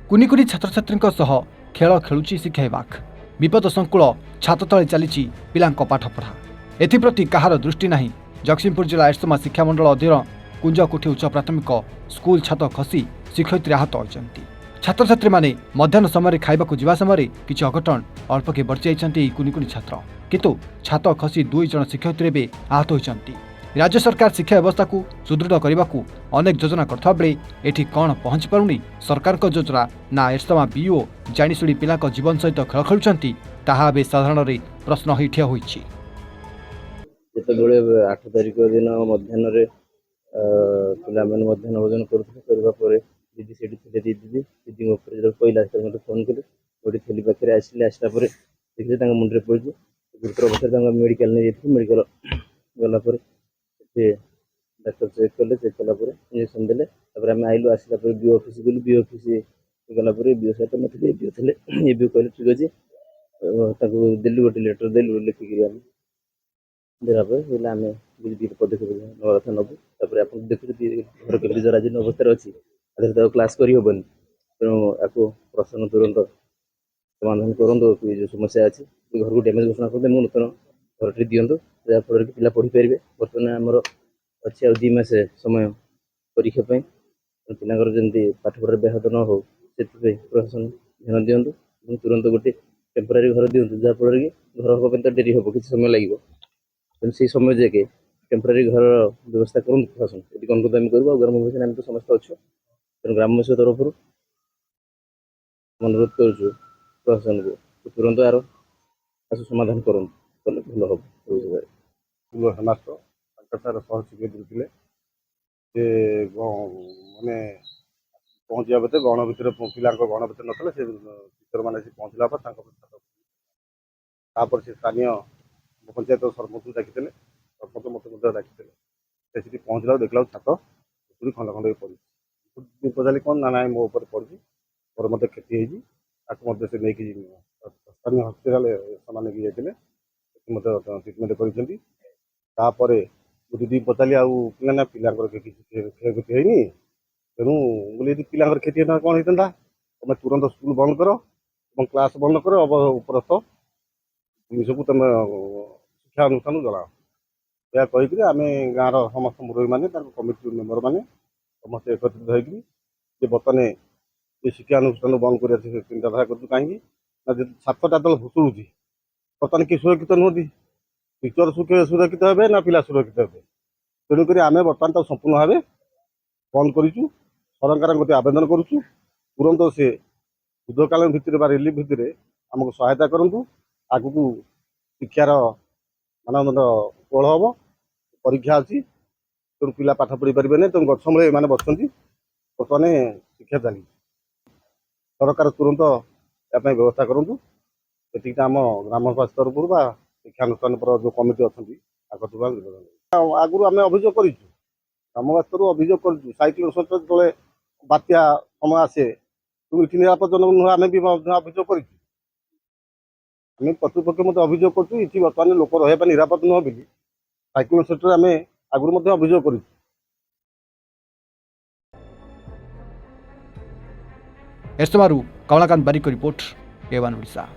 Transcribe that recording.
कुनी कुनी छात्र छात्री सह खेल खेलुची शिक्षा विभाग विपद संकुल छात तले चली पिलांक पाठपढ़ा एप्रति कहार दृष्टि नहीं। जगतसिंहपुर जिला एरसमा शिक्षा मंडल अधीन कुंजकोठी उच्च प्राथमिक स्कूल छात खसी शिक्षयित्री आहत होती। छात्र छात्री माने मध्याह्न समय खाइबाकू जिबा समय किछि अघटन अल्पके बर्ची जाइछन्ति कुनी कुनी छात्र, किंतु छात खसी 2 जन शिक्षयित्री भी आहत होइछन्ति। राज्य सरकार शिक्षा व्यवस्था को सुदृढ़ करने को अनेक योजना करता बेले एठी कौन पहुंची पारुनी सरकार को योजना ना एरसमा बीओ जाणीशुणी पिला जीवन सहित खेल खेलुंट ताहा बे साधारण प्रश्न ही ठिया होइछि। जितेबले 8 तारिख दिन मध्याह्न पिला मध्याह्न भोजन कर दीदी से दीदी दीदी कहला मत फोन कले गोटे थेली पाखे आसले आसला देखिए मुंडे पड़ी गुरुतर अवस्था मेडिकल नहीं जाती। मेडिकल गलापर डाक्टर चेक कले चेक कलापर इंजेक्शन देले आम आइलु आसला बीओ ऑफिस गलु बीओ ऑफिस गलापर बीओ सहित मतलब बीओ थे ये बीओ कहले ठीक अच्छे देलु गोटे लेटर देलु लिखिकी देलापर आम पदक्षेप नवा कथा नबू। आप देखुच्छे घर केमी जराजीर्ण अवस्था अच्छी क्लास करहबनी तेणु आपको प्रश्न तुरंत समाधान करूँ जो समस्या अच्छी घर को डैमेज घोषणा करते नूतन घर दिंतु जहाँफल कि पिला पढ़ी पारे। बर्तमान आमर अच्छी आ 2 मास समय परीक्षा पिलांर जमी पाठपढ़ा व्याहत न हो से प्रशासन ध्यान दिंतु तुरंत गोटे टेम्पोरारी घर दिंतु जहाँफल कि घर हाँ तो डेरी हम कि समय लगे तेणु से समय जाके टेम्पोरारी घर व्यवस्था करूँ प्रशासन ये अनुरोध आम करूँ। ग्राम विकास आम तो समस्त अच्छे तेणु ग्रामवासी तरफ अनुरोध करुँ प्रशासन को तुरंत आर समाधान करूँ भल हम हेडमास्टर तार सह शिक्षयित्री थे माने पहुँचा बते गण भितर पिला गण भितर ना से टीचर मैंने पहुँचला से स्थानीय पंचायत सरपंच डाकी सरपंच मत डाकी से पहुँचला देखला छात खंड खंड पड़ी पचारि कौन ना ना मो पड़ी और मत क्षति होती से नहीं स्थानीय हस्पिटाल से जाते मत ट्रिटमेंट कर दीदी पचारि आना पिला क्षयक्षति है तेणु बोले पिला क्षति होता कौन होता तुम तुरंत स्कूल बंद कर क्लास बंद कर उपरस्थ जिन को तुम शिक्षा अनुष्ठान जला यह कहीकि आम गाँव समस्त मुरबी मैंने कमिटी मेम्बर मैंने समस्त एकत्रित होगी बर्तमान ये शिक्षा अनुष्ठान बंद कर चिंताधारा कर कहीं छात्रटा दल भुसुड़ी बर्तमान किए सुरक्षित नुहति टीचर सुरक्षित हे ना पिला सुरक्षित हे तेणुक आम बर्तमान तक संपूर्ण भाव बंद करूँ सरकार गति आवेदन करुँ तुरंत से युद्धकालीन भित्तिर रिलीफ भित्तिर आमको सहायता करूँ आगु को शिक्षार मानदंड कोहल हम परीक्षा अच्छी तेणु पिला पाठ पढ़ी पारे तेणु गछ मूल मैंने बसुँच बर्तमान शिक्षा चली सरकार तुरंत यापाई व्यवस्था करूँ ये आम ग्राम स्वास्थ्य तरफ शिक्षानुष्ठान पर जो कमिटी अच्छा आगुरी आम अभियोग कर ग्रामवासी तरफ अभियोग कर साइक्लोन तले बात्या समय आसे तुम ये निरापदजनक नुह आम भी अभियोग कर प्रतिपक्ष मत अभियोग कर बर्तमान लोक रहा निरापद नुह बोली साइक्लोन सेक्टर आम आगुरी अभियोग कर। एरसमारू कमलाकांत बारिक रिपोर्ट A1 ओडिशा।